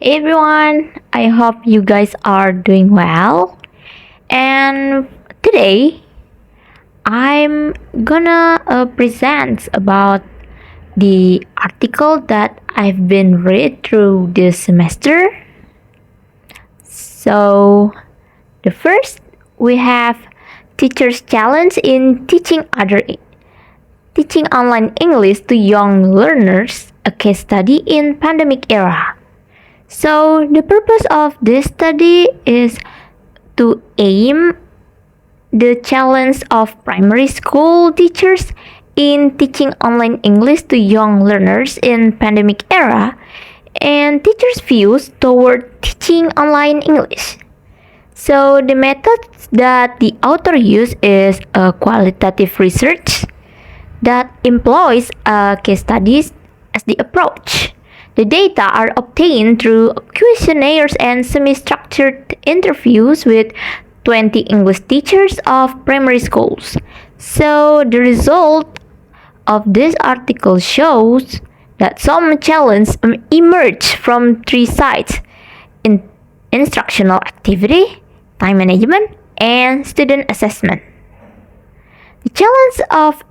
everyone, I hope you guys are doing well. And today I'm gonna present about the article that I've been read through this semester. So, the first we have Teachers Challenge in Teaching Online English to Young Learners, a case study in pandemic era. So the purpose of this study is to aim the challenge of primary school teachers in teaching online English to young learners in pandemic era and teachers' views toward teaching online English. So the methods that the author used is a qualitative research that employs case studies as the approach. The data are obtained through questionnaires and semi-structured interviews with 20 English teachers of primary schools. So the result of this article shows that some challenges emerge from three sides: instructional activity, time management, and student assessment. The challenge of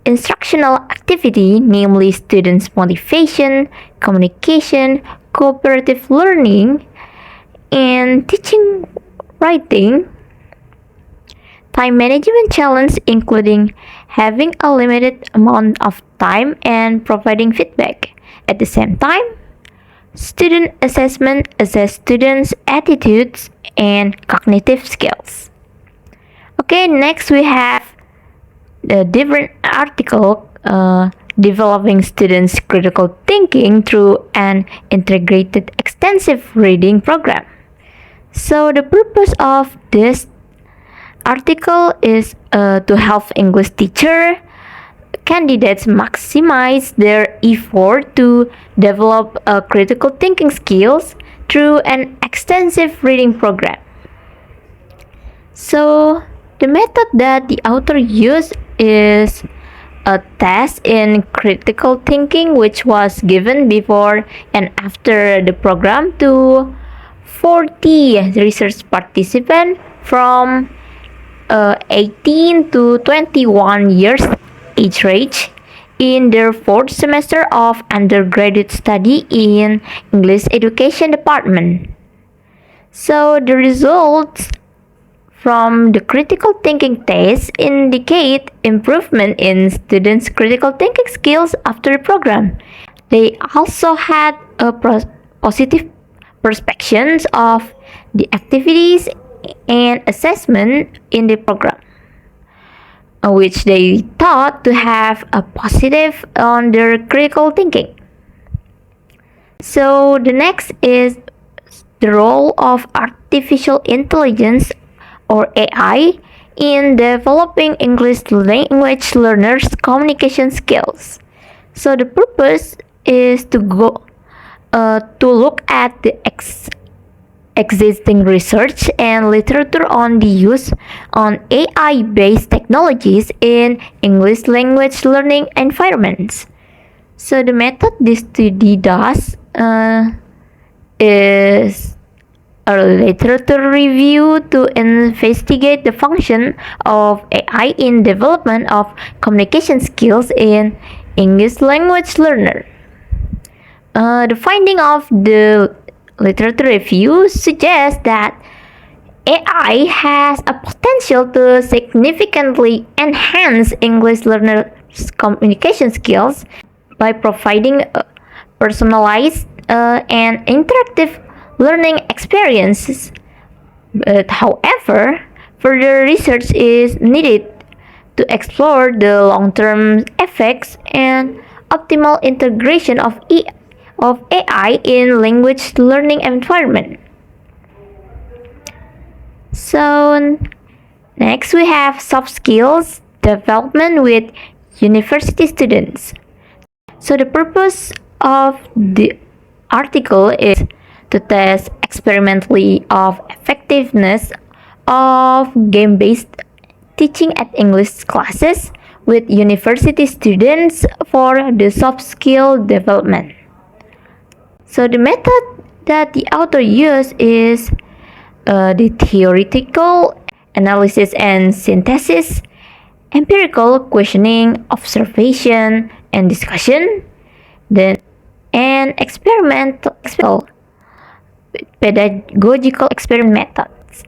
instructional activity, namely students' motivation, communication, cooperative learning, and teaching writing. Time management challenge, including having a limited amount of time and providing feedback. At the same time, student assessment assess students' attitudes and cognitive skills. Okay, next we have the different article developing students' critical thinking through an integrated extensive reading program. So the purpose of this article is to help English teacher candidates maximize their effort to develop critical thinking skills through an extensive reading program. So the method that the author used is a test in critical thinking which was given before and after the program to 40 research participants from 18 to 21 years age range in their fourth semester of undergraduate study in English Education Department. So the results from the critical thinking test indicate improvement in students' critical thinking skills after the program. They also had a positive perceptions of the activities and assessment in the program, which they thought to have a positive on their critical thinking. So the next is the role of artificial intelligence or AI in developing English language learners' communication skills. So the purpose is to look at the existing research and literature on the use on AI-based technologies in English language learning environments. So the method this study does is a literature review to investigate the function of AI in development of communication skills in English language learner. The finding of the literature review suggests that AI has a potential to significantly enhance English learners' communication skills by providing personalized and interactive learning experiences. But however, further research is needed to explore the long-term effects and optimal integration of AI in language learning environment. So next we have soft skills development with university students. So the purpose of the article is to test experimentally of effectiveness of game-based teaching at English classes with university students for the soft skill development. So the method that the author used is the theoretical analysis and synthesis, empirical questioning, observation and discussion, then and experimental pedagogical experiment methods.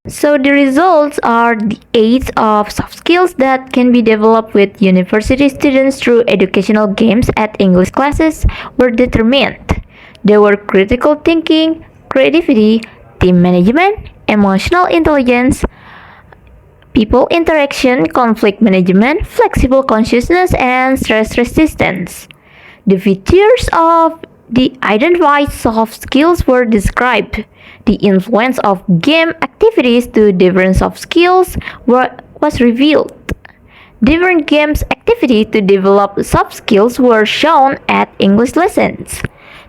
So the results are the aids of soft skills that can be developed with university students through educational games at English classes were determined. They were critical thinking, creativity, team management, emotional intelligence, people interaction, conflict management, flexible consciousness, and stress resistance. The features of the identified soft skills were described. The influence of game activities to different soft skills was revealed. Different games activity to develop soft skills were shown at English lessons.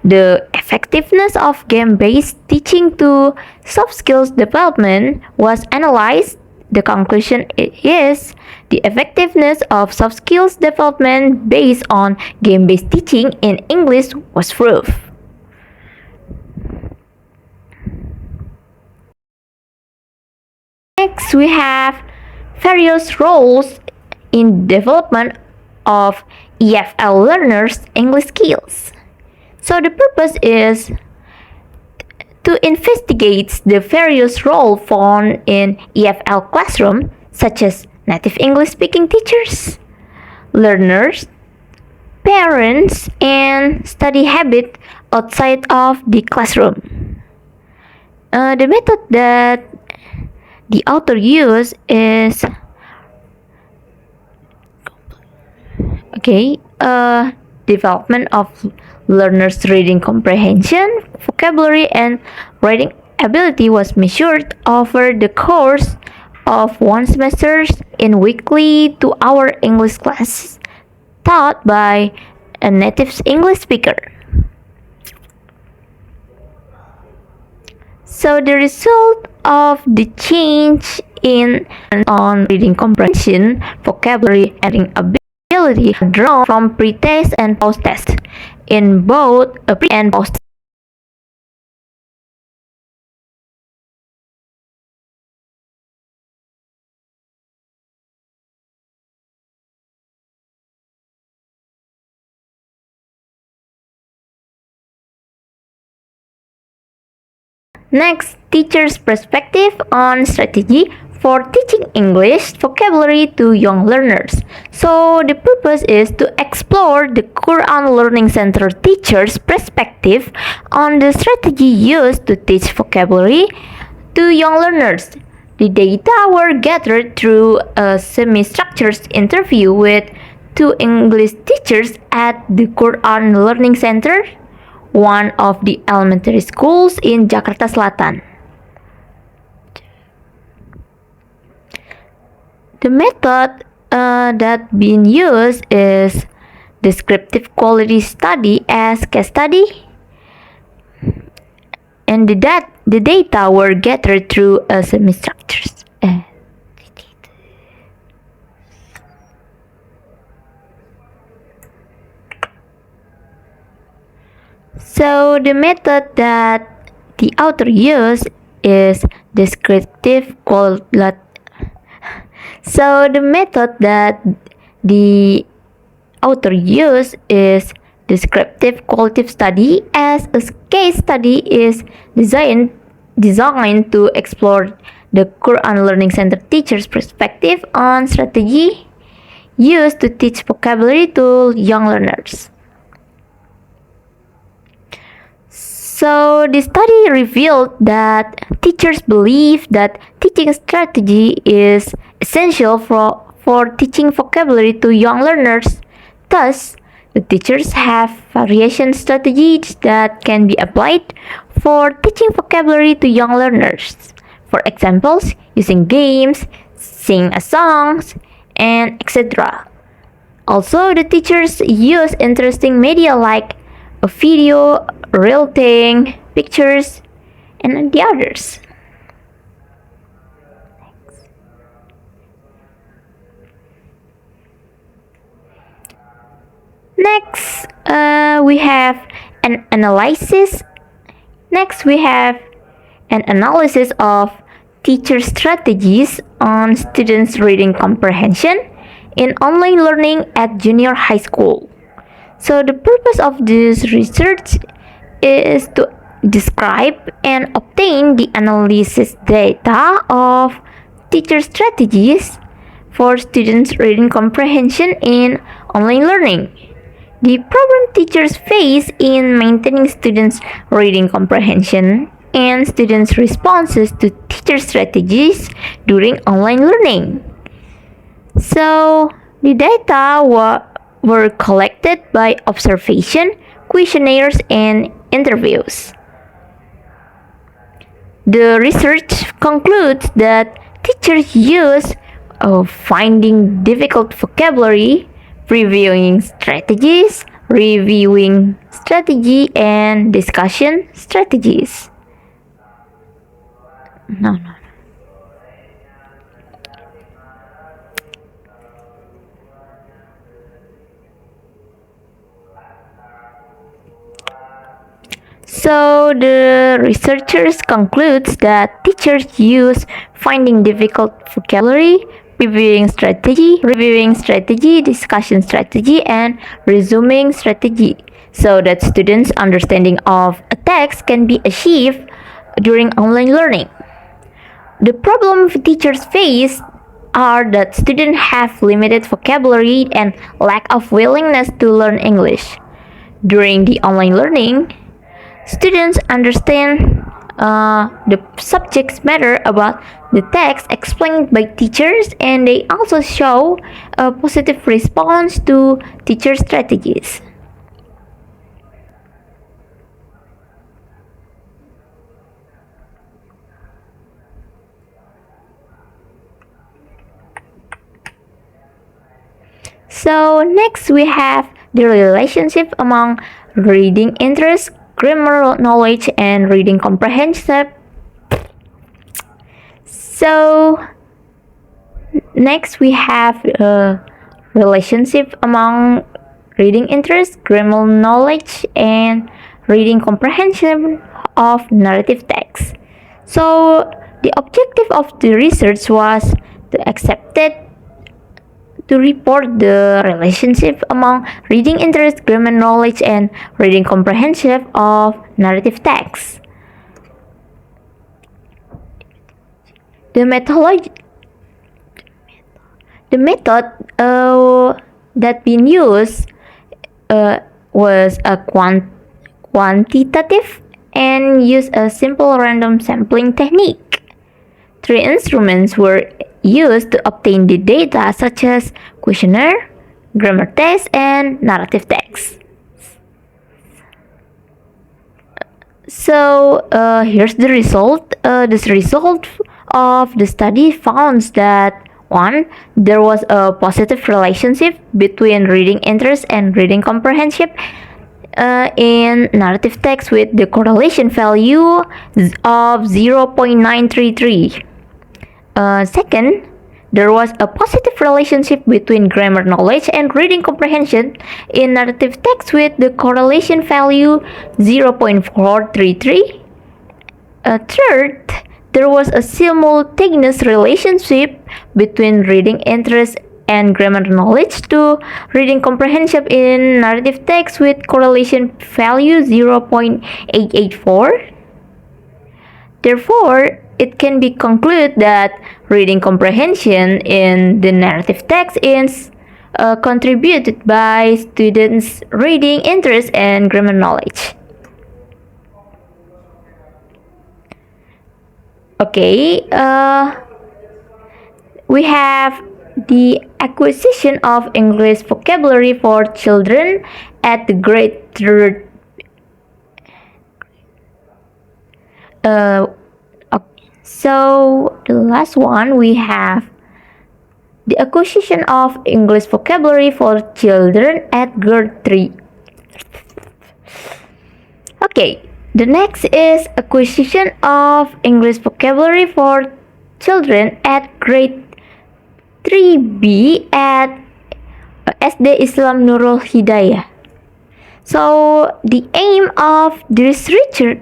The effectiveness of game-based teaching to soft skills development was analyzed. The conclusion is the effectiveness of soft skills development based on game-based teaching in English was proved. Next, we have various roles in development of EFL learners' English skills. So the purpose is to investigate the various roles found in EFL classroom, such as native English speaking teachers, learners, parents, and study habit outside of the classroom. The method that the author used is development of learners' reading comprehension, vocabulary, and writing ability was measured over the course of one semester in weekly 2-hour English class taught by a native English speaker. So the result of the change on reading comprehension, vocabulary, and writing ability are drawn from pre-test and post-test in both a pre and post. Next, teacher's perspective on strategy for teaching English vocabulary to young learners. So the purpose is to explore the Quran Learning Center teacher's perspective on the strategy used to teach vocabulary to young learners. The data were gathered through a semi-structured interview with 2 English teachers at the Quran Learning Center, one of the elementary schools in Jakarta Selatan. The method that being used is descriptive quality study as case study, and the data were gathered through a semi-structured. So the method that the author used is descriptive quality. So the method that the author used is descriptive qualitative study as a case study is designed to explore the Quran Learning Center teacher's perspective on strategy used to teach vocabulary to young learners. So the study revealed that teachers believe that teaching strategy is essential for teaching vocabulary to young learners. Thus, the teachers have variation strategies that can be applied for teaching vocabulary to young learners. For examples, using games, sing songs, and etc. Also, the teachers use interesting media like a video, real thing, pictures, and the others. Next, we have an analysis Next, we have an analysis of teacher strategies on students' reading comprehension in online learning at junior high school. So the purpose of this research is to describe and obtain the analysis data of teacher strategies for students' reading comprehension in online learning. The problem teachers face in maintaining students' reading comprehension and students' responses to teacher strategies during online learning. So, the data were collected by observation, questionnaires, and interviews. The research concludes that teachers use finding difficult vocabulary, reviewing strategy, and discussion strategies. No. So the researchers concludes that teachers use finding difficult vocabulary, reviewing strategy, discussion strategy, and resuming strategy, so that students' understanding of a text can be achieved during online learning. The problem teachers face are that students have limited vocabulary and lack of willingness to learn English. During the online learning, students understand the subject matter about the text explained by teachers, and they also show a positive response to teacher strategies. So next we have the relationship among reading interest, grammar knowledge, and reading comprehension. So next we have a relationship among reading interest, grammar knowledge, and reading comprehension of narrative text. So the objective of the research was to report the relationship among reading interest, grammar knowledge, and reading comprehension of narrative text. The method that been used was a quantitative and used a simple random sampling technique. 3 instruments were used to obtain the data, such as questionnaire, grammar test, and narrative text. So here's the result. This result of the study found that 1. There was a positive relationship between reading interest and reading comprehension in narrative text with the correlation value of 0.933. Second, there was a positive relationship between grammar knowledge and reading comprehension in narrative text with the correlation value 0.433. Third, there was a simultaneous relationship between reading interest and grammar knowledge to reading comprehension in narrative text with correlation value 0.884. Therefore, it can be concluded that reading comprehension in the narrative text is contributed by students' reading interest and grammar knowledge. Okay, we have the acquisition of English vocabulary for children at the grade 3rd. So the last one, we have the acquisition of English vocabulary for children at grade 3. Okay, the next is acquisition of English vocabulary for children at grade 3B at SD Islam Nurul Hidayah. So the aim of the researcher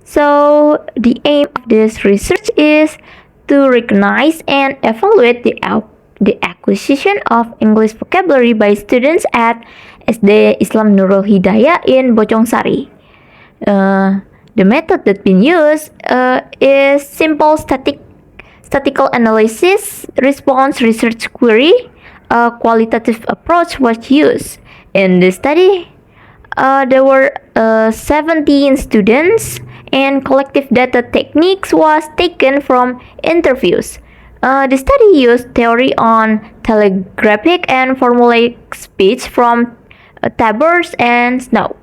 So the aim of this research is to recognize and evaluate the acquisition of English vocabulary by students at SD Islam Nurul Hidayah in Bojongsari. The method that been used is simple statistical analysis response research query. A qualitative approach was used. In this study, there were 17 students, and collective data techniques was taken from interviews. The study used theory on telegraphic and formulaic speech from Tabors and Snow.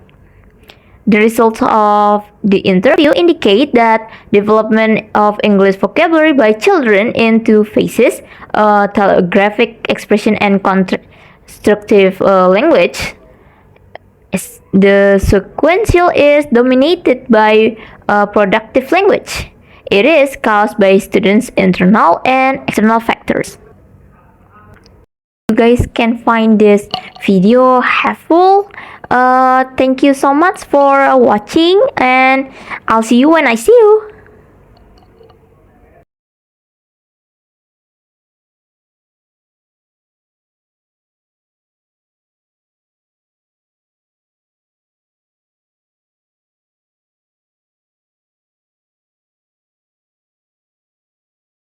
The results of the interview indicate that development of English vocabulary by children in two phases, telegraphic expression and constructive language. The sequential is dominated by productive language. It is caused by students' internal and external factors. You guys can find this video helpful. Thank you so much for watching, and I'll see you when I see you.